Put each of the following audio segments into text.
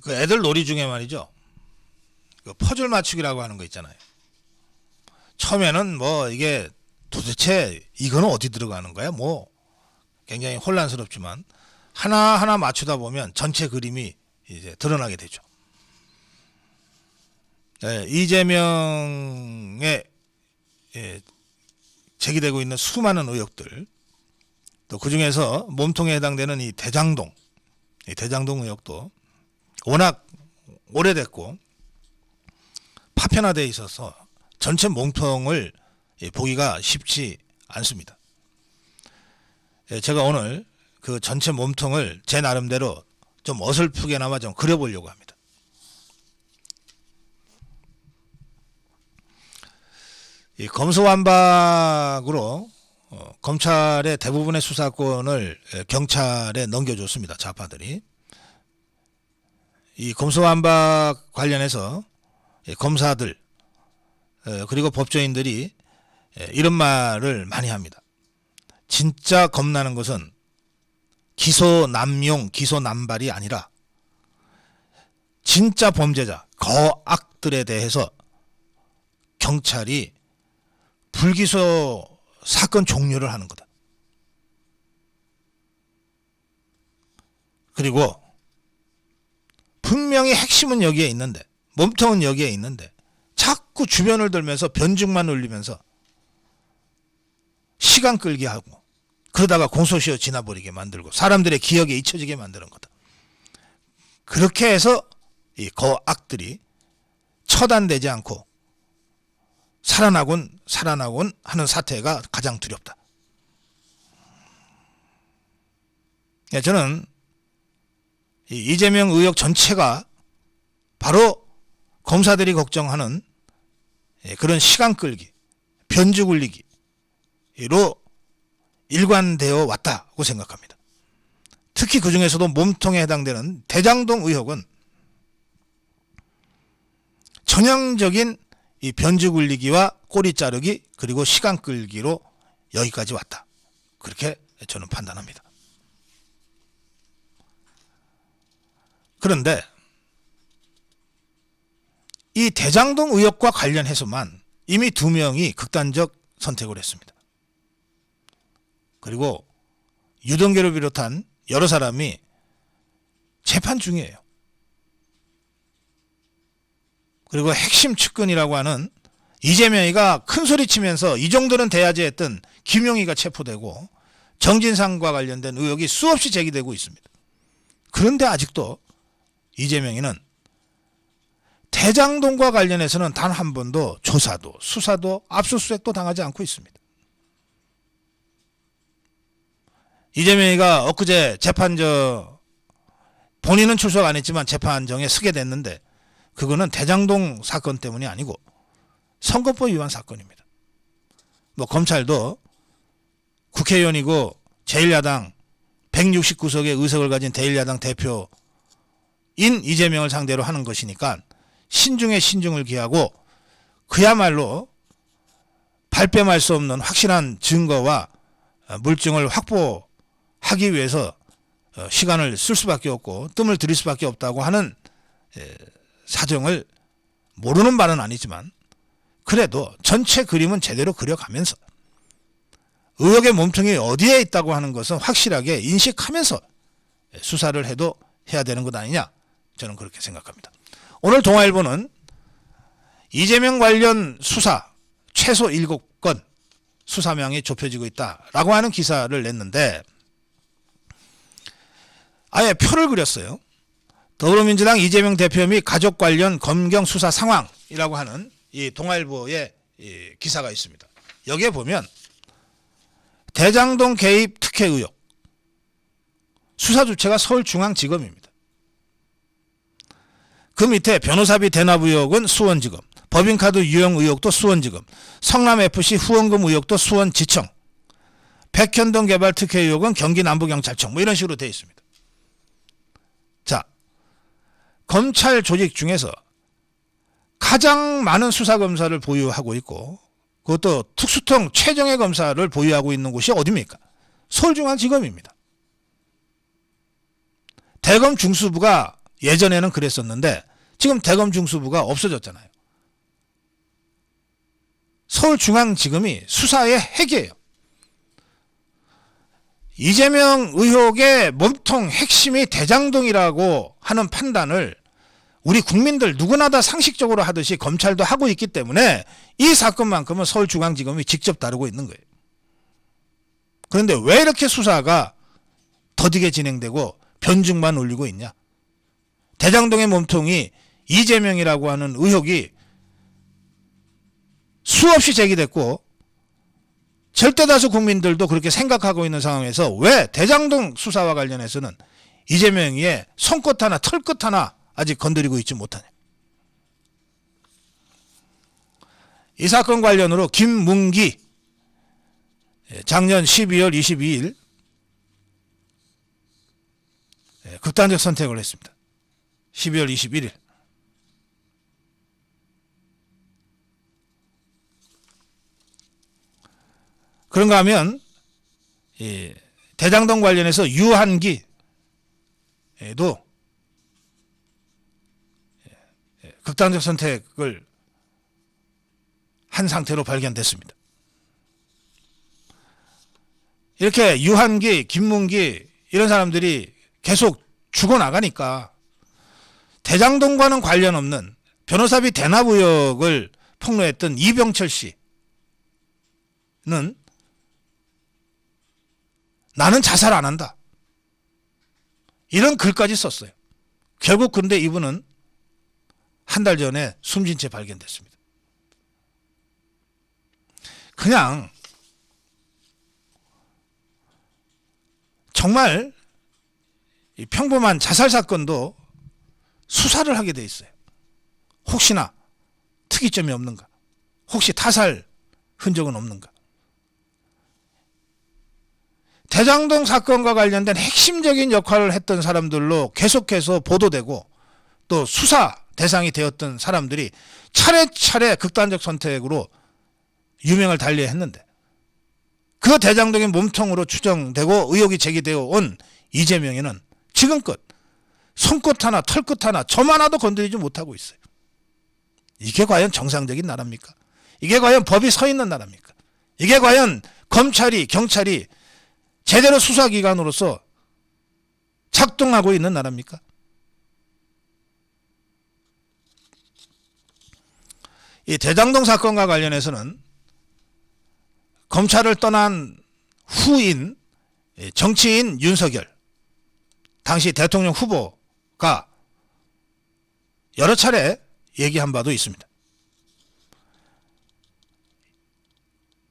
그 애들 놀이 중에 말이죠. 그 퍼즐 맞추기라고 하는 거 있잖아요. 처음에는 뭐 이게 도대체 이거는 어디 들어가는 거야? 뭐 굉장히 혼란스럽지만 하나하나 맞추다 보면 전체 그림이 이제 드러나게 되죠. 네, 이재명의 제기되고 있는 수많은 의혹들, 또 그 중에서 몸통에 해당되는 이 대장동 의혹도 워낙 오래됐고 파편화되어 있어서 전체 몸통을 보기가 쉽지 않습니다. 제가 오늘 그 전체 몸통을 제 나름대로 좀 어설프게나마 좀 그려보려고 합니다. 이 검수완박으로 검찰의 대부분의 수사권을 경찰에 넘겨줬습니다. 좌파들이. 이 검수완박 관련해서 검사들 그리고 법조인들이 이런 말을 많이 합니다. 진짜 겁나는 것은 기소 남용, 기소 남발이 아니라 진짜 범죄자, 거악들에 대해서 경찰이 불기소 사건 종료를 하는 거다. 그리고 분명히 핵심은 여기에 있는데, 몸통은 여기에 있는데 자꾸 주변을 돌면서 변죽만 울리면서 시간 끌게 하고 그러다가 공소시효 지나버리게 만들고 사람들의 기억에 잊혀지게 만드는 거다. 그렇게 해서 이 거악들이 처단되지 않고 살아나곤 하는 사태가 가장 두렵다. 저는 이재명 의혹 전체가 바로 검사들이 걱정하는 그런 시간 끌기, 변죽 울리기로 일관되어 왔다고 생각합니다. 특히 그 중에서도 몸통에 해당되는 대장동 의혹은 전형적인 이 변죽 울리기와 꼬리 자르기 그리고 시간 끌기로 여기까지 왔다. 그렇게 저는 판단합니다. 그런데 이 대장동 의혹과 관련해서만 이미 2명이 극단적 선택을 했습니다. 그리고 유동규를 비롯한 여러 사람이 재판 중이에요. 그리고 핵심 측근이라고 하는 이재명이가 큰 소리 치면서 이 정도는 돼야지 했던 김용희가 체포되고 정진상과 관련된 의혹이 수없이 제기되고 있습니다. 그런데 아직도 이재명이는 대장동과 관련해서는 단 한 번도 조사도 수사도 압수수색도 당하지 않고 있습니다. 이재명이가 엊그제 재판정, 본인은 출석 안 했지만 재판정에 서게 됐는데 그거는 대장동 사건 때문이 아니고 선거법 위반 사건입니다. 뭐 검찰도 국회의원이고 제1야당 169석의 의석을 가진 제1야당 대표인 이재명을 상대로 하는 것이니까 신중에 신중을 기하고 그야말로 발뺌할 수 없는 확실한 증거와 물증을 확보하기 위해서 시간을 쓸 수밖에 없고 뜸을 들일 수밖에 없다고 하는 사정을 모르는 바는 아니지만 그래도 전체 그림은 제대로 그려가면서 의혹의 몸통이 어디에 있다고 하는 것은 확실하게 인식하면서 수사를 해도 해야 되는 것 아니냐, 저는 그렇게 생각합니다. 오늘 동아일보는 이재명 관련 수사 최소 7건 수사명이 좁혀지고 있다라고 하는 기사를 냈는데 아예 표를 그렸어요. 더불어민주당 이재명 대표 및 가족 관련 검경 수사 상황이라고 하는 이 동아일보의 이 기사가 있습니다. 여기에 보면 대장동 개입 특혜 의혹, 수사 주체가 서울중앙지검입니다. 그 밑에 변호사비 대납 의혹은 수원지검, 법인카드 유용 의혹도 수원지검, 성남FC 후원금 의혹도 수원지청, 백현동 개발 특혜 의혹은 경기남부경찰청, 뭐 이런 식으로 되어 있습니다. 자, 검찰 조직 중에서 가장 많은 수사검사를 보유하고 있고 그것도 특수통 최정예 검사를 보유하고 있는 곳이 어디입니까? 서울중앙지검입니다. 대검 중수부가 예전에는 그랬었는데 지금 대검 중수부가 없어졌잖아요. 서울중앙지검이 수사의 핵이에요. 이재명 의혹의 몸통 핵심이 대장동이라고 하는 판단을 우리 국민들 누구나 다 상식적으로 하듯이 검찰도 하고 있기 때문에 이 사건만큼은 서울중앙지검이 직접 다루고 있는 거예요. 그런데 왜 이렇게 수사가 더디게 진행되고 변죽만 올리고 있냐? 대장동의 몸통이 이재명이라고 하는 의혹이 수없이 제기됐고 절대다수 국민들도 그렇게 생각하고 있는 상황에서 왜 대장동 수사와 관련해서는 이재명의 손끝 하나 털끝 하나 아직 건드리고 있지 못하냐. 이 사건 관련으로 김문기 작년 12월 22일 극단적 선택을 했습니다. 12월 21일. 그런가 하면 대장동 관련해서 유한기도 극단적 선택을 한 상태로 발견됐습니다. 이렇게 유한기, 김문기 이런 사람들이 계속 죽어나가니까 대장동과는 관련 없는 변호사비 대납 의혹을 폭로했던 이병철 씨는 나는 자살 안 한다. 이런 글까지 썼어요. 결국 근데 이분은 한 달 전에 숨진 채 발견됐습니다. 그냥 정말 평범한 자살 사건도 수사를 하게 돼 있어요. 혹시나 특이점이 없는가? 혹시 타살 흔적은 없는가? 대장동 사건과 관련된 핵심적인 역할을 했던 사람들로 계속해서 보도되고 또 수사 대상이 되었던 사람들이 차례차례 극단적 선택으로 유명을 달리해야 했는데 그 대장동의 몸통으로 추정되고 의혹이 제기되어 온 이재명이는 지금껏 손끝 하나 털끝 하나 점 하나도 건드리지 못하고 있어요. 이게 과연 정상적인 나라입니까? 이게 과연 법이 서 있는 나라입니까? 이게 과연 검찰이 경찰이 제대로 수사기관으로서 작동하고 있는 나라입니까? 이 대장동 사건과 관련해서는 검찰을 떠난 후인 정치인 윤석열 당시 대통령 후보가 여러 차례 얘기한 바도 있습니다.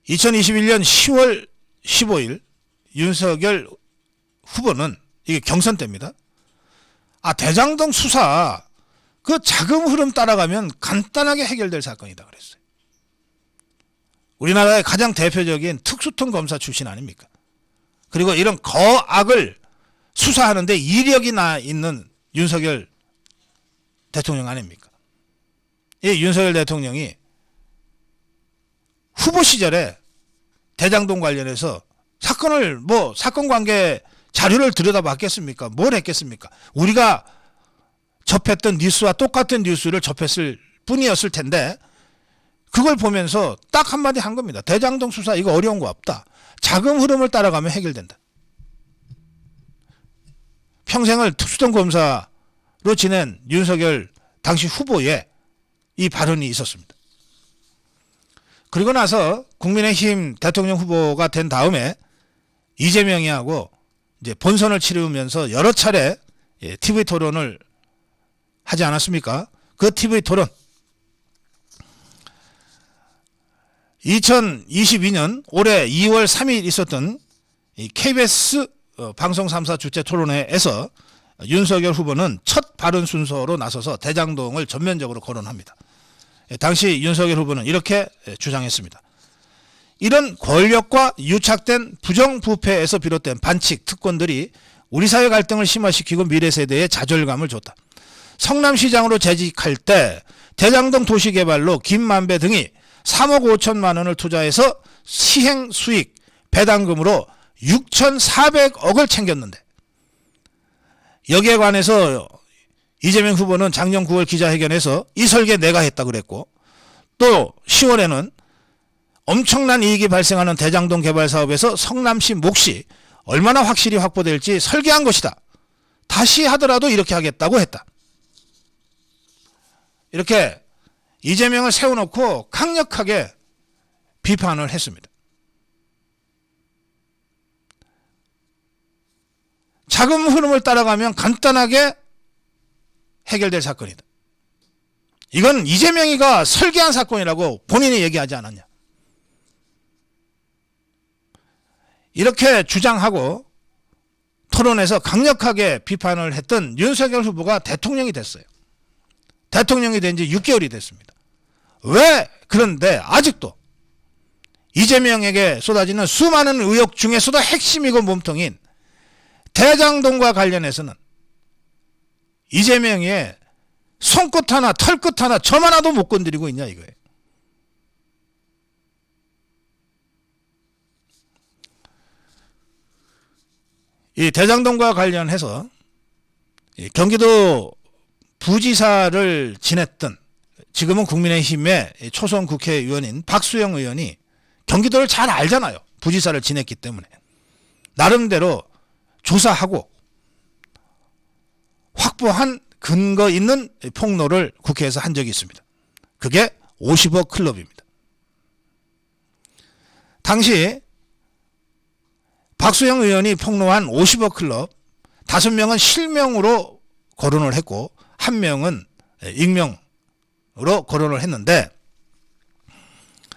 2021년 10월 15일 윤석열 후보는 이게 경선 때입니다. 대장동 수사 그 자금 흐름 따라가면 간단하게 해결될 사건이다 그랬어요. 우리나라의 가장 대표적인 특수통 검사 출신 아닙니까? 그리고 이런 거악을 수사하는데 이력이 나 있는 윤석열 대통령 아닙니까? 이 윤석열 대통령이 후보 시절에 대장동 관련해서 사건을 사건 관계 자료를 들여다봤겠습니까? 뭘 했겠습니까? 우리가 접했던 뉴스와 똑같은 뉴스를 접했을 뿐이었을 텐데 그걸 보면서 딱 한마디 한 겁니다. 대장동 수사 이거 어려운 거 없다. 자금 흐름을 따라가면 해결된다. 평생을 특수통 검사로 지낸 윤석열 당시 후보의 이 발언이 있었습니다. 그리고 나서 국민의힘 대통령 후보가 된 다음에 이재명이하고 이제 본선을 치르면서 여러 차례 TV 토론을 하지 않았습니까? 그 TV 토론 2022년 올해 2월 3일 있었던 이 KBS 방송 3사 주최 토론회에서 윤석열 후보는 첫 발언 순서로 나서서 대장동을 전면적으로 거론합니다. 당시 윤석열 후보는 이렇게 주장했습니다. 이런 권력과 유착된 부정부패에서 비롯된 반칙, 특권들이 우리 사회 갈등을 심화시키고 미래 세대에 좌절감을 줬다. 성남시장으로 재직할 때 대장동 도시개발로 김만배 등이 3억 5천만 원을 투자해서 시행 수익 배당금으로 6,400억을 챙겼는데 여기에 관해서 이재명 후보는 작년 9월 기자회견에서 이 설계 내가 했다 그랬고, 또 10월에는 엄청난 이익이 발생하는 대장동 개발 사업에서 성남시 몫이 얼마나 확실히 확보될지 설계한 것이다. 다시 하더라도 이렇게 하겠다고 했다. 이렇게 이재명을 세워놓고 강력하게 비판을 했습니다. 자금 흐름을 따라가면 간단하게 해결될 사건이다. 이건 이재명이가 설계한 사건이라고 본인이 얘기하지 않았냐. 이렇게 주장하고 토론에서 강력하게 비판을 했던 윤석열 후보가 대통령이 됐어요. 대통령이 된 지 6개월이 됐습니다. 왜 그런데 아직도 이재명에게 쏟아지는 수많은 의혹 중에서도 핵심이고 몸통인 대장동과 관련해서는 이재명의 손끝 하나 털끝 하나 점 하나도 못 건드리고 있냐 이거예요. 이 대장동과 관련해서 경기도 부지사를 지냈던 지금은 국민의힘의 초선 국회의원인 박수영 의원이 경기도를 잘 알잖아요. 부지사를 지냈기 때문에. 나름대로 조사하고 확보한 근거 있는 폭로를 국회에서 한 적이 있습니다. 그게 50억 클럽입니다. 당시 박수영 의원이 폭로한 50억 클럽 5명은 실명으로 거론을 했고 1명은 익명으로 거론을 했는데,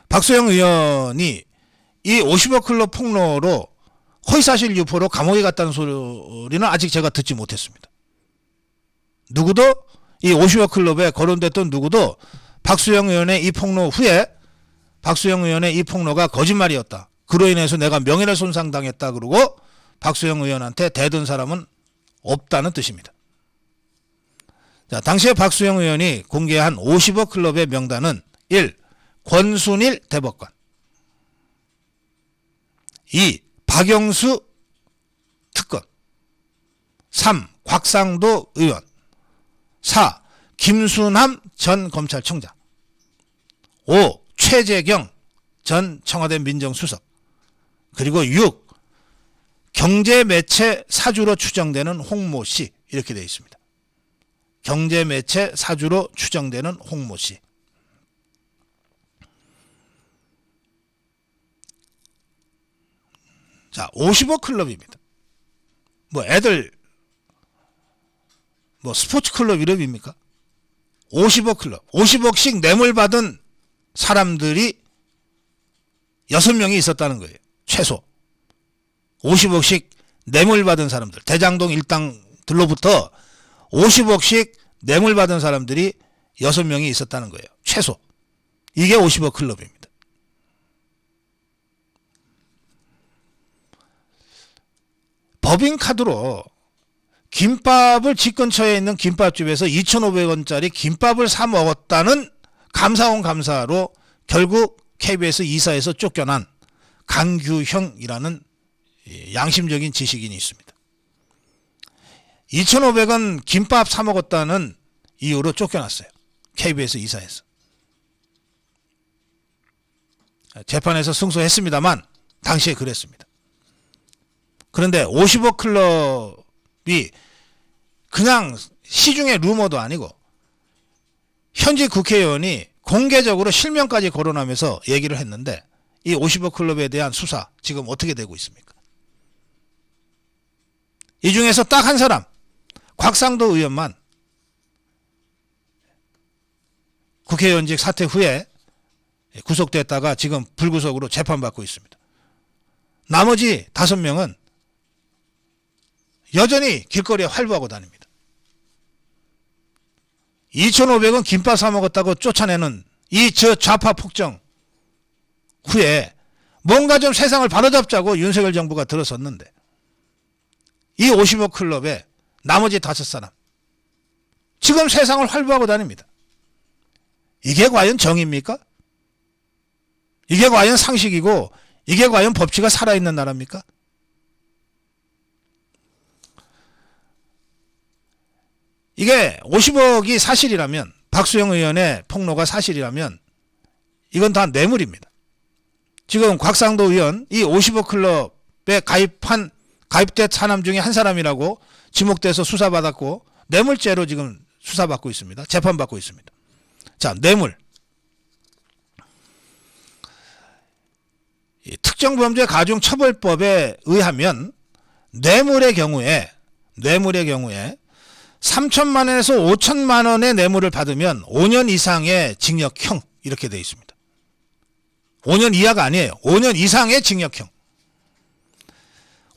박수영 의원이 이 50억 클럽 폭로로 허위사실 유포로 감옥에 갔다는 소리는 아직 제가 듣지 못했습니다. 누구도 이 50억 클럽에 거론됐던 누구도 박수영 의원의 이 폭로 후에 박수영 의원의 이 폭로가 거짓말이었다, 그로 인해서 내가 명예를 손상당했다 그러고 박수영 의원한테 대든 사람은 없다는 뜻입니다. 자, 당시에 박수영 의원이 공개한 50억 클럽의 명단은 1. 권순일 대법관, 2. 박영수 특검, 3. 곽상도 의원, 4. 김수남 전 검찰총장, 5. 최재경 전 청와대 민정수석, 그리고 6. 경제매체 사주로 추정되는 홍모 씨, 이렇게 되어 있습니다. 경제매체 사주로 추정되는 홍모 씨. 자, 50억 클럽입니다. 뭐 애들 뭐 스포츠 클럽 이름입니까? 50억 클럽. 50억씩 뇌물 받은 사람들이 6명이 있었다는 거예요. 최소. 50억씩 뇌물 받은 사람들. 대장동 일당들로부터 50억씩 뇌물 받은 사람들이 6명이 있었다는 거예요. 최소. 이게 50억 클럽입니다. 법인카드로 김밥을 집 근처에 있는 김밥집에서 2,500원짜리 김밥을 사 먹었다는 감사원 감사로 결국 KBS 이사에서 쫓겨난 강규형이라는 양심적인 지식인이 있습니다. 2,500원 김밥 사 먹었다는 이유로 쫓겨났어요. KBS 이사에서. 재판에서 승소했습니다만 당시에 그랬습니다. 그런데 50억 클럽이 그냥 시중의 루머도 아니고 현직 국회의원이 공개적으로 실명까지 거론하면서 얘기를 했는데, 이 50억 클럽에 대한 수사 지금 어떻게 되고 있습니까? 이 중에서 딱 한 사람, 곽상도 의원만 국회의원직 사퇴 후에 구속됐다가 지금 불구속으로 재판받고 있습니다. 나머지 5명은 여전히 길거리에 활보하고 다닙니다. 2,500원 김밥 사 먹었다고 쫓아내는 이 좌파 폭정 후에 뭔가 좀 세상을 바로잡자고 윤석열 정부가 들어섰는데, 이 50억 클럽에 나머지 5사람 지금 세상을 활보하고 다닙니다. 이게 과연 정의입니까? 이게 과연 상식이고 이게 과연 법치가 살아있는 나라입니까? 이게 50억이 사실이라면, 박수영 의원의 폭로가 사실이라면 이건 다 뇌물입니다. 지금 곽상도 의원 이 50억 클럽에 가입된 사람 중에 한 사람이라고 지목돼서 수사받았고 뇌물죄로 지금 수사받고 있습니다. 재판받고 있습니다. 자, 뇌물. 특정범죄 가중처벌법에 의하면 뇌물의 경우에 3천만 원에서 5천만 원의 뇌물을 받으면 5년 이상의 징역형 이렇게 되어 있습니다. 5년 이하가 아니에요. 5년 이상의 징역형.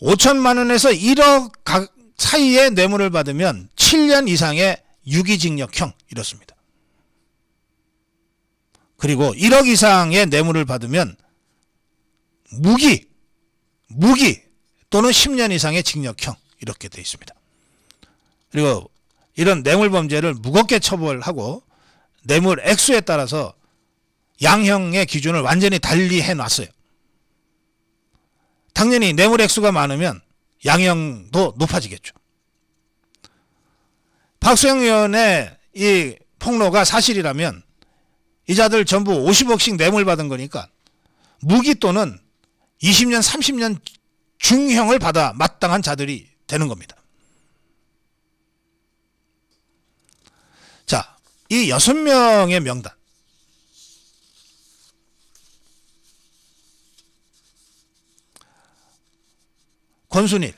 5천만 원에서 1억 사이의 뇌물을 받으면 7년 이상의 유기징역형 이렇습니다. 그리고 1억 이상의 뇌물을 받으면 무기 또는 10년 이상의 징역형 이렇게 되어 있습니다. 그리고 이런 뇌물 범죄를 무겁게 처벌하고 뇌물 액수에 따라서 양형의 기준을 완전히 달리 해놨어요. 당연히 뇌물 액수가 많으면 양형도 높아지겠죠. 박수영 의원의 이 폭로가 사실이라면 이 자들 전부 50억씩 뇌물 받은 거니까 무기 또는 20년 30년 중형을 받아 마땅한 자들이 되는 겁니다. 자, 이 6명의 명단. 권순일,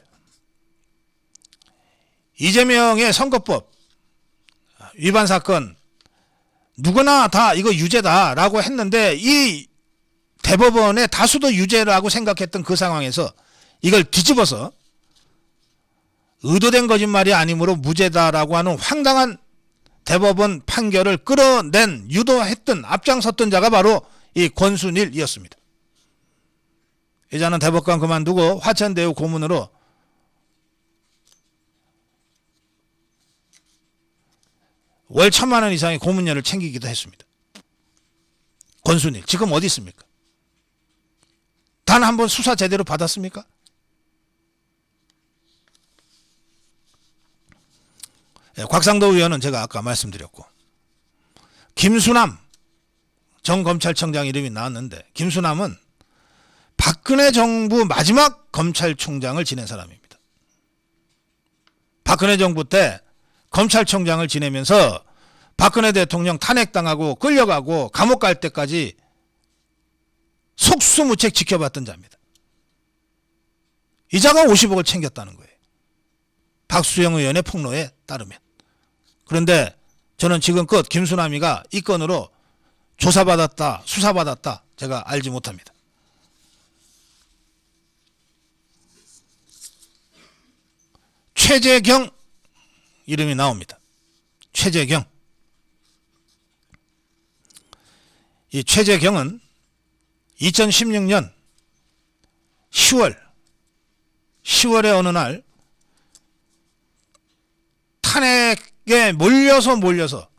이재명의 선거법 위반 사건 누구나 다 이거 유죄다라고 했는데 이 대법원의 다수도 유죄라고 생각했던 그 상황에서 이걸 뒤집어서 의도된 거짓말이 아니므로 무죄다라고 하는 황당한 대법원 판결을 끌어낸 유도했던 앞장섰던 자가 바로 이 권순일이었습니다. 이자는 대법관 그만두고 화천대유 고문으로 월 1,000만 원 이상의 고문료를 챙기기도 했습니다. 권순일 지금 어디 있습니까? 단 한 번 수사 제대로 받았습니까? 곽상도 의원은 제가 아까 말씀드렸고, 김수남 전 검찰청장 이름이 나왔는데 김수남은 박근혜 정부 마지막 검찰총장을 지낸 사람입니다. 박근혜 정부 때 검찰총장을 지내면서 박근혜 대통령 탄핵당하고 끌려가고 감옥 갈 때까지 속수무책 지켜봤던 자입니다. 이 자가 50억을 챙겼다는 거예요. 박수영 의원의 폭로에 따르면. 그런데 저는 지금껏 김수남이가 이 건으로 조사받았다, 수사받았다 제가 알지 못합니다. 최재경 이름이 나옵니다. 최재경. 이 최재경은 2016년 10월에 어느 날 탄핵에 몰려서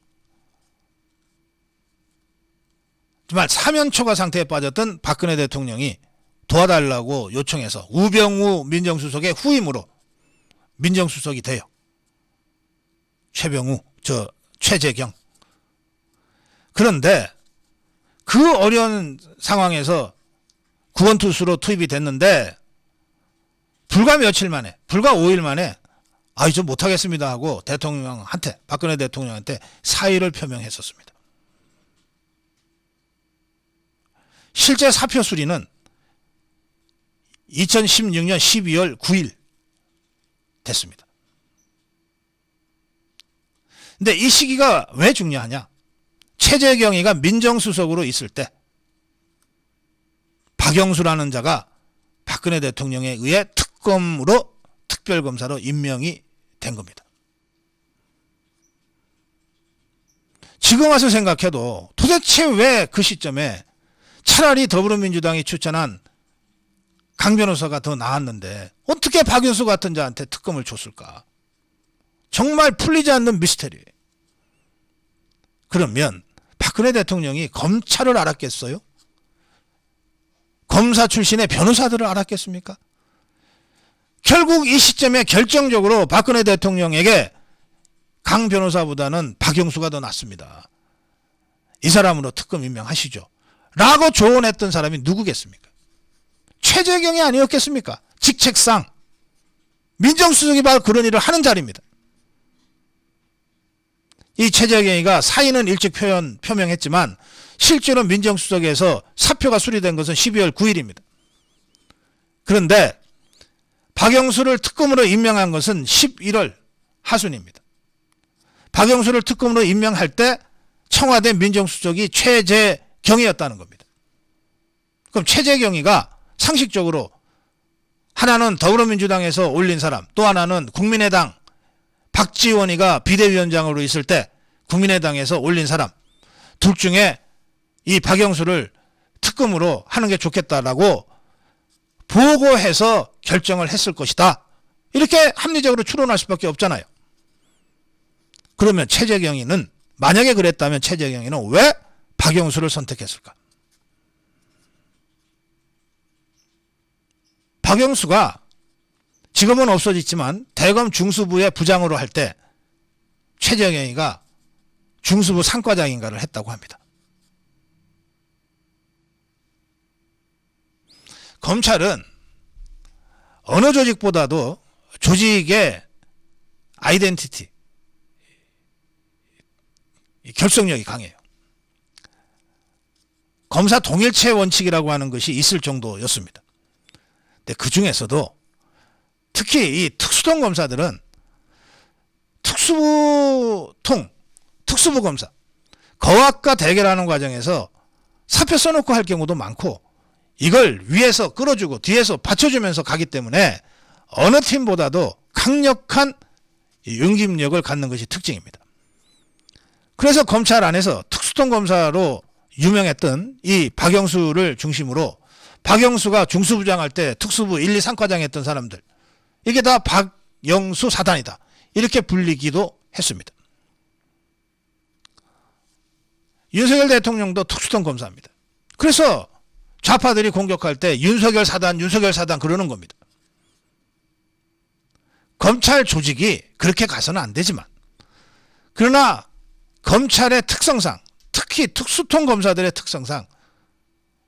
정말 사면초가 상태에 빠졌던 박근혜 대통령이 도와달라고 요청해서 우병우 민정수석의 후임으로 민정수석이 돼요. 최재경. 그런데 그 어려운 상황에서 구원투수로 투입이 됐는데 불과 며칠 만에, 불과 5일 만에 저 못하겠습니다 하고 대통령한테, 박근혜 대통령한테 사의를 표명했었습니다. 실제 사표 수리는 2016년 12월 9일 됐습니다. 근데 이 시기가 왜 중요하냐? 최재경이가 민정수석으로 있을 때 박영수라는 자가 박근혜 대통령에 의해 특검으로 특별검사로 임명이 된 겁니다. 지금 와서 생각해도 도대체 왜 그 시점에 차라리 더불어민주당이 추천한 강 변호사가 더 나았는데 어떻게 박영수 같은 자한테 특검을 줬을까? 정말 풀리지 않는 미스터리예요. 그러면 박근혜 대통령이 검찰을 알았겠어요? 검사 출신의 변호사들을 알았겠습니까? 결국 이 시점에 결정적으로 박근혜 대통령에게 강 변호사보다는 박영수가 더 낫습니다. 이 사람으로 특검 임명하시죠. 라고 조언했던 사람이 누구겠습니까? 최재경이 아니었겠습니까? 직책상 민정수석이 바로 그런 일을 하는 자리입니다. 이 최재경이가 사의는 일찍 표명했지만 실제로 민정수석에서 사표가 수리된 것은 12월 9일입니다. 그런데 박영수를 특검으로 임명한 것은 11월 하순입니다. 박영수를 특검으로 임명할 때 청와대 민정수석이 최재경이었다는 겁니다. 그럼 최재경이가 상식적으로 하나는 더불어민주당에서 올린 사람, 또 하나는 국민의당 박지원이가 비대위원장으로 있을 때 국민의당에서 올린 사람, 둘 중에 이 박영수를 특검으로 하는 게 좋겠다라고 보고해서 결정을 했을 것이다. 이렇게 합리적으로 추론할 수밖에 없잖아요. 그러면 최재경이는, 만약에 그랬다면 최재경이는 왜 박영수를 선택했을까? 박영수가 지금은 없어졌지만 대검 중수부의 부장으로 할 때 최재경이가 중수부 상과장인가를 했다고 합니다. 검찰은 어느 조직보다도 조직의 아이덴티티, 결속력이 강해요. 검사 동일체 원칙이라고 하는 것이 있을 정도였습니다. 근데 그 중에서도 특히 이 특수통 검사들은 특수부 검사, 거학과 대결하는 과정에서 사표 써놓고 할 경우도 많고 이걸 위에서 끌어주고 뒤에서 받쳐주면서 가기 때문에 어느 팀보다도 강력한 응집력을 갖는 것이 특징입니다. 그래서 검찰 안에서 특수통 검사로 유명했던 이 박영수를 중심으로 박영수가 중수부장 할 때 특수부 1, 2, 3과장 했던 사람들, 이게 다 박영수 사단이다, 이렇게 불리기도 했습니다. 윤석열 대통령도 특수통 검사입니다. 그래서 좌파들이 공격할 때 윤석열 사단 그러는 겁니다. 검찰 조직이 그렇게 가서는 안 되지만, 그러나 검찰의 특성상, 특히 특수통 검사들의 특성상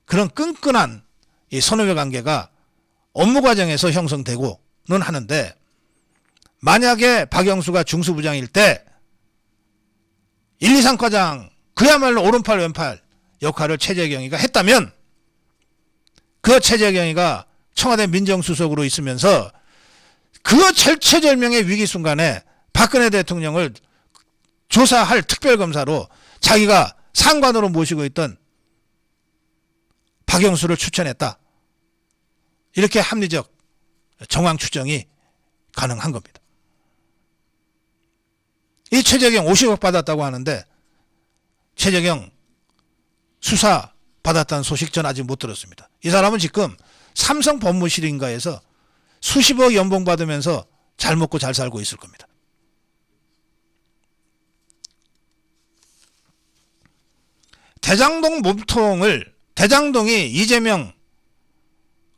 그런 끈끈한 이 선후배 관계가 업무 과정에서 형성되고는 하는데, 만약에 박영수가 중수부장일 때 1, 2, 3과장 그야말로 오른팔 왼팔 역할을 최재경이가 했다면, 그 최재경이가 청와대 민정수석으로 있으면서 그 절체절명의 위기 순간에 박근혜 대통령을 조사할 특별검사로 자기가 상관으로 모시고 있던 박영수를 추천했다. 이렇게 합리적 정황 추정이 가능한 겁니다. 이 최재경 50억 받았다고 하는데 최재경 수사 받았다는 소식 전 아직 못 들었습니다. 이 사람은 지금 삼성 법무실인가에서 수십억 연봉 받으면서 잘 먹고 잘 살고 있을 겁니다. 대장동 몸통을, 대장동이 이재명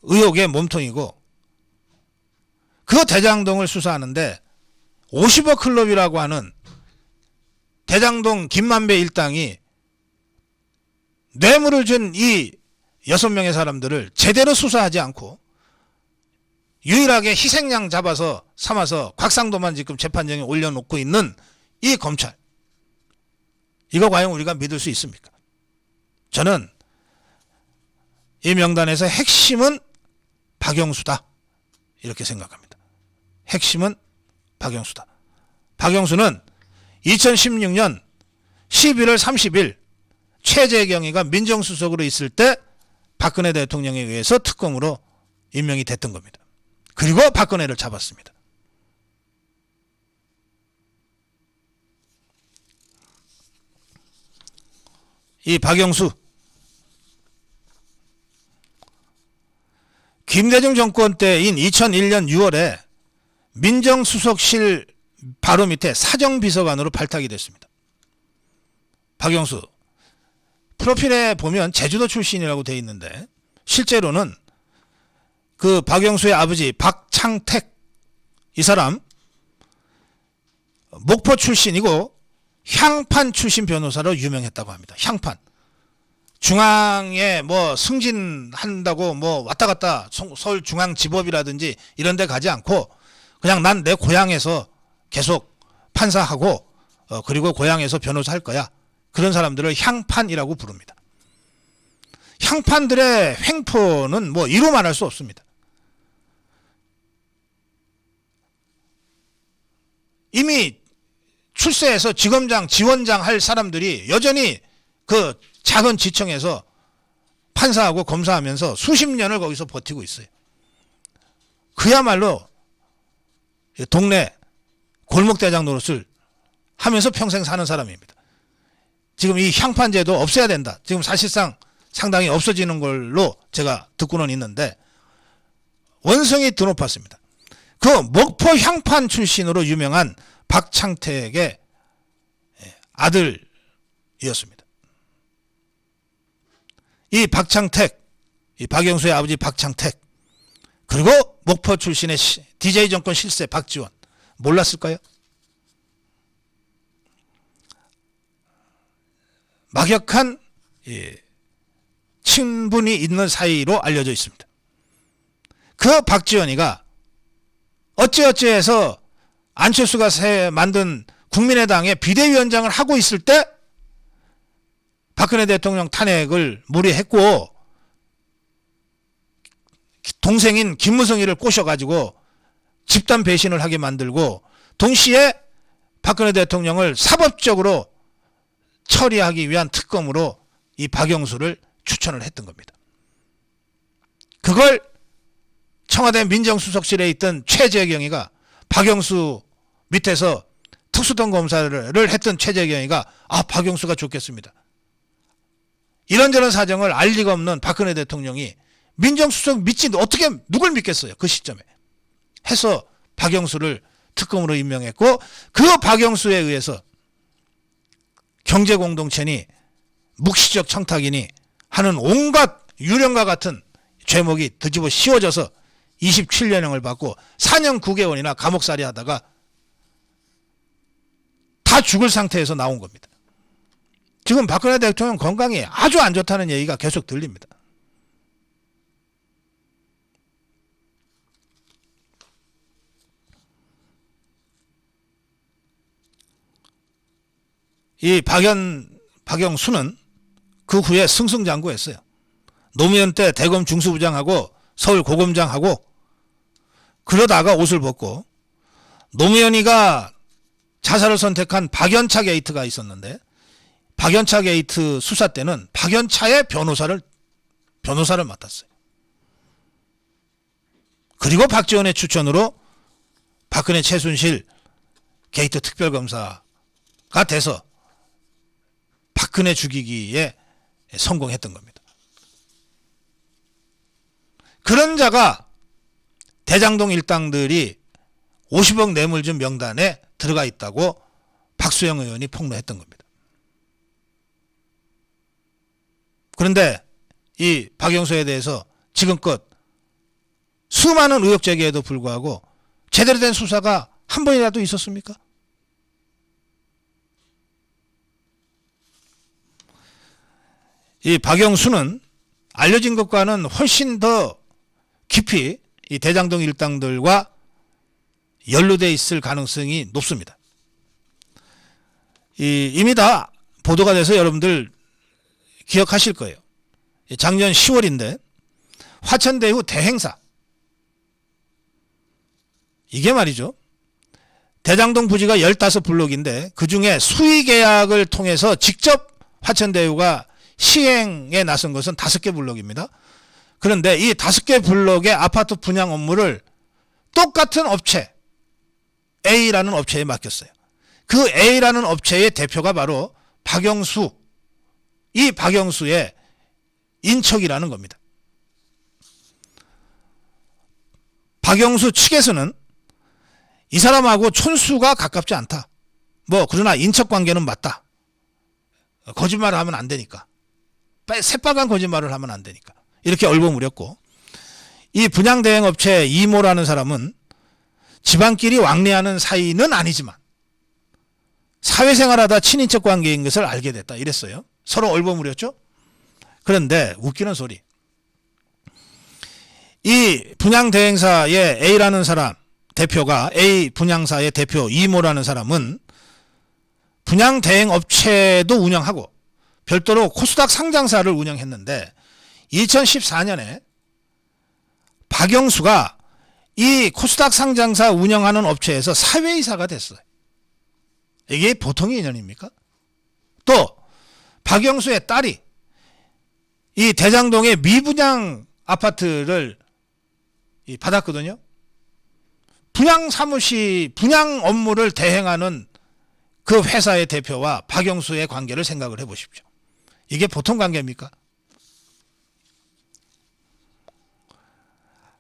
의혹의 몸통이고 그 대장동을 수사하는데 50억 클럽이라고 하는 대장동 김만배 일당이 뇌물을 준 이 6명의 사람들을 제대로 수사하지 않고 유일하게 희생양 삼아서 곽상도만 지금 재판정에 올려놓고 있는 이 검찰, 이거 과연 우리가 믿을 수 있습니까? 저는 이 명단에서 핵심은 박영수다, 이렇게 생각합니다. 핵심은 박영수다. 박영수는 2016년 11월 30일 최재경이가 민정수석으로 있을 때 박근혜 대통령에 의해서 특검으로 임명이 됐던 겁니다. 그리고 박근혜를 잡았습니다. 이 박영수, 김대중 정권 때인 2001년 6월에 민정수석실 바로 밑에 사정비서관으로 발탁이 됐습니다. 박영수 프로필에 보면 제주도 출신이라고 되어 있는데 실제로는 그 박영수의 아버지 박창택, 이 사람 목포 출신이고 향판 출신 변호사로 유명했다고 합니다. 향판. 중앙에 뭐 승진한다고 뭐 왔다 갔다 서울중앙지법이라든지 이런 데 가지 않고 그냥 난 내 고향에서 계속 판사하고 그리고 고향에서 변호사 할 거야. 그런 사람들을 향판이라고 부릅니다. 향판들의 횡포는 뭐 이루 말할 수 없습니다. 이미 출세해서 지검장, 지원장 할 사람들이 여전히 그 작은 지청에서 판사하고 검사하면서 수십 년을 거기서 버티고 있어요. 그야말로 동네 골목대장 노릇을 하면서 평생 사는 사람입니다. 지금 이 향판제도 없애야 된다. 지금 사실상 상당히 없어지는 걸로 제가 듣고는 있는데 원성이 더 높았습니다. 그 목포 향판 출신으로 유명한 박창택의 아들이었습니다. 이 박창택, 이 박영수의 아버지 박창택, 그리고 목포 출신의 DJ 정권 실세 박지원 몰랐을까요? 막역한 친분이 있는 사이로 알려져 있습니다. 그 박지원이가 어찌어찌해서 안철수가 만든 국민의당의 비대위원장을 하고 있을 때 박근혜 대통령 탄핵을 무리했고 동생인 김무성이를 꼬셔가지고 집단 배신을 하게 만들고 동시에 박근혜 대통령을 사법적으로 처리하기 위한 특검으로 이 박영수를 추천을 했던 겁니다. 그걸 청와대 민정수석실에 있던 최재경이가 박영수 밑에서 특수통 검사를 했던 최재경이가 박영수가 좋겠습니다. 이런저런 사정을 알 리가 없는 박근혜 대통령이 민정수석 믿지 어떻게 누굴 믿겠어요. 그 시점에 해서 박영수를 특검으로 임명했고 그 박영수에 의해서 경제공동체니 묵시적 청탁이니 하는 온갖 유령과 같은 죄목이 뒤집어 씌워져서 27년형을 받고 4년 9개월이나 감옥살이 하다가 다 죽을 상태에서 나온 겁니다. 지금 박근혜 대통령 건강이 아주 안 좋다는 얘기가 계속 들립니다. 이 박영수는 그 후에 승승장구했어요. 노무현 때 대검 중수부장하고 서울 고검장하고 그러다가 옷을 벗고 노무현이가 자살을 선택한 박연차 게이트가 있었는데 박연차 게이트 수사 때는 박연차의 변호사를 맡았어요. 그리고 박지원의 추천으로 박근혜 최순실 게이트 특별검사가 돼서 박근혜 죽이기에 성공했던 겁니다. 그런 자가 대장동 일당들이 50억 뇌물준 명단에 들어가 있다고 박수영 의원이 폭로했던 겁니다. 그런데 이 박영수에 대해서 지금껏 수많은 의혹 제기에도 불구하고 제대로 된 수사가 한 번이라도 있었습니까? 이 박영수는 알려진 것과는 훨씬 더 깊이 이 대장동 일당들과 연루되어 있을 가능성이 높습니다. 이미 다 보도가 돼서 여러분들 기억하실 거예요. 작년 10월인데 화천대유 대행사 이게 말이죠. 대장동 부지가 15블록인데 그중에 수의 계약을 통해서 직접 화천대유가 시행에 나선 것은 5개 블록입니다. 그런데 이 5개 블록의 아파트 분양 업무를 똑같은 업체 A라는 업체에 맡겼어요. 그 A라는 업체의 대표가 바로 박영수, 이 박영수의 인척이라는 겁니다. 박영수 측에서는 이 사람하고 촌수가 가깝지 않다. 그러나 인척 관계는 맞다. 거짓말을 하면 안 되니까. 새빨간 거짓말을 하면 안 되니까. 이렇게 얼버무렸고, 이 분양대행업체 이모라는 사람은 집안끼리 왕래하는 사이는 아니지만 사회생활하다 친인척 관계인 것을 알게 됐다 이랬어요. 서로 얼버무렸죠. 그런데 웃기는 소리, 이 분양대행사의 A라는 사람 대표가, A 분양사의 대표 이모라는 사람은 분양대행업체도 운영하고 별도로 코스닥 상장사를 운영했는데 2014년에 박영수가 이 코스닥 상장사 운영하는 업체에서 사회이사가 됐어요. 이게 보통의 인연입니까? 또 박영수의 딸이 이 대장동의 미분양 아파트를 받았거든요. 분양 업무를 대행하는 그 회사의 대표와 박영수의 관계를 생각을 해보십시오. 이게 보통 관계입니까?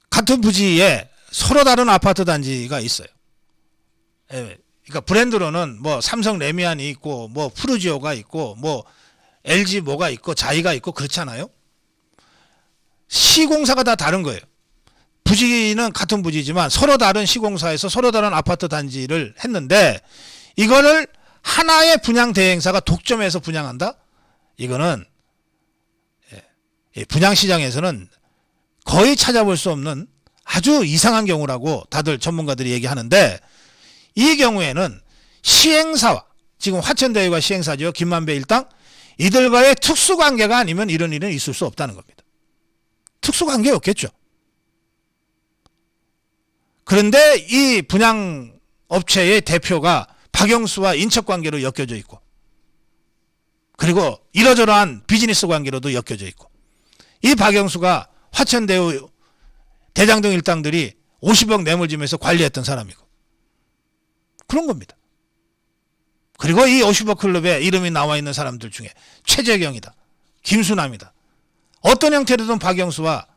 같은 부지에 서로 다른 아파트 단지가 있어요. 그러니까 브랜드로는 뭐 삼성 레미안이 있고 뭐 푸르지오가 있고 뭐 LG 뭐가 있고 자이가 있고 그렇잖아요. 시공사가 다 다른 거예요. 부지는 같은 부지지만 서로 다른 시공사에서 서로 다른 아파트 단지를 했는데 이거를 하나의 분양 대행사가 독점해서 분양한다? 이거는 분양시장에서는 거의 찾아볼 수 없는 아주 이상한 경우라고 다들 전문가들이 얘기하는데, 이 경우에는 시행사와, 지금 화천대유가 시행사죠. 김만배 일당, 이들과의 특수관계가 아니면 이런 일은 있을 수 없다는 겁니다. 특수관계 없겠죠. 그런데 이 분양업체의 대표가 박영수와 인척관계로 엮여져 있고, 그리고 이러저러한 비즈니스 관계로도 엮여져 있고, 이 박영수가 화천대유 대장동 일당들이 50억 뇌물지면서 관리했던 사람이고 그런 겁니다. 그리고 이 50억 클럽에 이름이 나와 있는 사람들 중에 최재경이다, 김수남이다, 어떤 형태로든 박영수와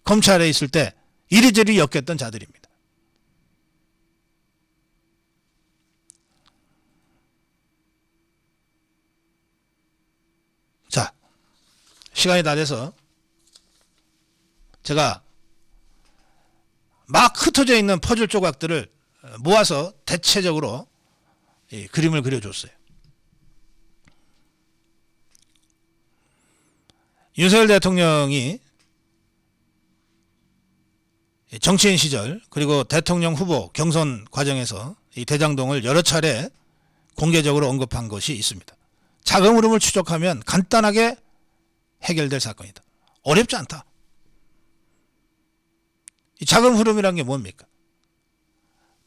검찰에 있을 때 이리저리 엮였던 자들입니다. 자, 시간이 다 돼서 제가 막 흩어져 있는 퍼즐 조각들을 모아서 대체적으로 그림을 그려줬어요. 윤석열 대통령이 정치인 시절 그리고 대통령 후보 경선 과정에서 이 대장동을 여러 차례 공개적으로 언급한 것이 있습니다. 자금 흐름을 추적하면 간단하게 해결될 사건이다. 어렵지 않다. 이 자금 흐름이란 게 뭡니까?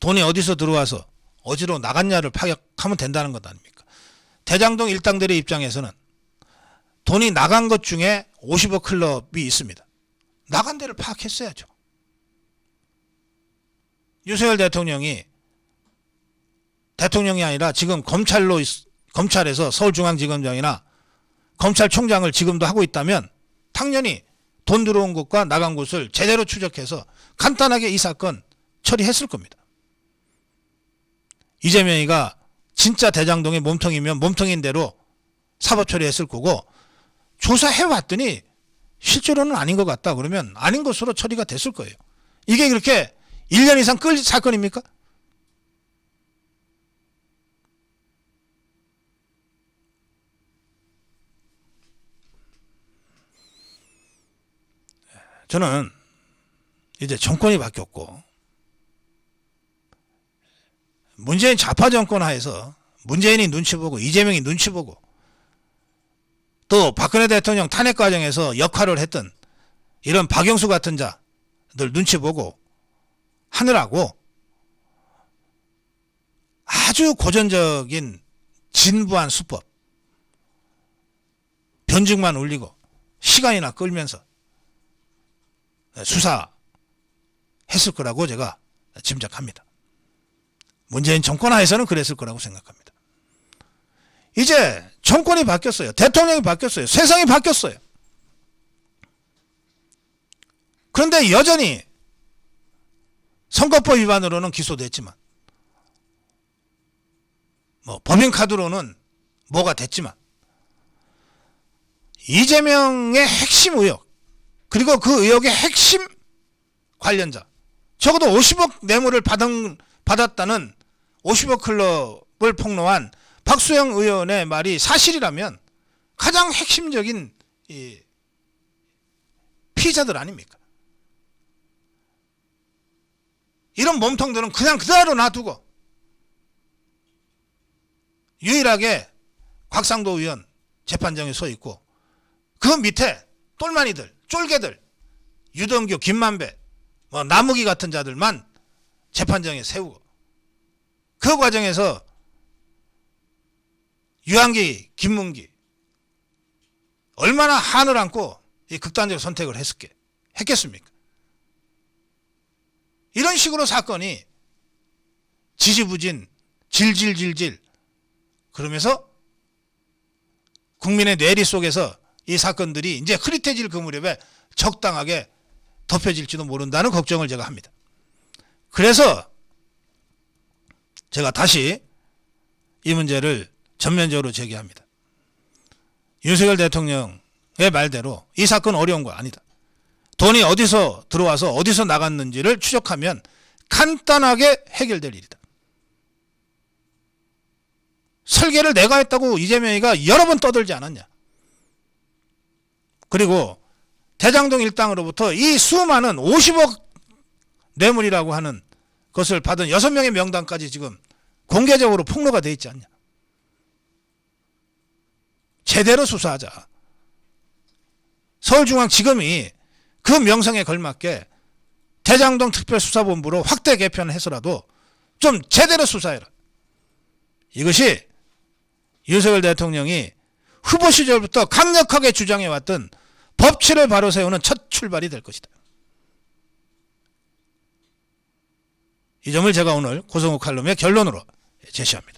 돈이 어디서 들어와서 어디로 나갔냐를 파악하면 된다는 것 아닙니까? 대장동 일당들의 입장에서는 돈이 나간 것 중에 50억 클럽이 있습니다. 나간 데를 파악했어야죠. 윤석열 대통령이 아니라 지금 검찰에서 서울중앙지검장이나 검찰총장을 지금도 하고 있다면 당연히 돈 들어온 것과 나간 곳을 제대로 추적해서 간단하게 이 사건 처리했을 겁니다. 이재명이가 진짜 대장동의 몸통이면 몸통인 대로 사법 처리했을 거고, 조사해왔더니 실제로는 아닌 것 같다 그러면 아닌 것으로 처리가 됐을 거예요. 이게 그렇게 1년 이상 끌 사건입니까? 저는 이제 정권이 바뀌었고 문재인 좌파 정권 하에서 문재인이 눈치 보고 이재명이 눈치 보고 또 박근혜 대통령 탄핵 과정에서 역할을 했던 이런 박영수 같은 자들 눈치 보고 하느라고 아주 고전적인 진부한 수법, 변증만 올리고 시간이나 끌면서 수사했을 거라고 제가 짐작합니다. 문재인 정권 하에서는 그랬을 거라고 생각합니다. 이제 정권이 바뀌었어요. 대통령이 바뀌었어요. 세상이 바뀌었어요. 그런데 여전히 선거법 위반으로는 기소됐지만, 뭐 법인카드로는 뭐가 됐지만, 이재명의 핵심 의혹, 그리고 그 의혹의 핵심 관련자, 적어도 50억 뇌물을 받았다는 50억 클럽을 폭로한 박수영 의원의 말이 사실이라면 가장 핵심적인 이 피의자들 아닙니까? 이런 몸통들은 그냥 그대로 놔두고 유일하게 곽상도 의원 재판정에 서 있고 그 밑에 똘마니들, 쫄개들, 유동규, 김만배, 뭐 나무기 같은 자들만 재판정에 세우고 그 과정에서 유한기, 김문기 얼마나 한을 안고 이 극단적 선택을 했겠습니까? 이런 식으로 사건이 지지부진 질질질질 그러면서 국민의 뇌리 속에서 이 사건들이 이제 흐릿해질 그 무렵에 적당하게 덮여질지도 모른다는 걱정을 제가 합니다. 그래서 제가 다시 이 문제를 전면적으로 제기합니다. 윤석열 대통령의 말대로 이 사건 어려운 거 아니다. 돈이 어디서 들어와서 어디서 나갔는지를 추적하면 간단하게 해결될 일이다. 설계를 내가 했다고 이재명이가 여러 번 떠들지 않았냐. 그리고 대장동 일당으로부터 이 수많은 50억 뇌물이라고 하는 것을 받은 6명의 명단까지 지금 공개적으로 폭로가 돼 있지 않냐. 제대로 수사하자. 서울중앙지검이 그 명성에 걸맞게 대장동 특별수사본부로 확대 개편해서라도 좀 제대로 수사해라. 이것이 윤석열 대통령이 후보 시절부터 강력하게 주장해왔던 법치를 바로 세우는 첫 출발이 될 것이다. 이 점을 제가 오늘 고성욱 칼럼의 결론으로 제시합니다.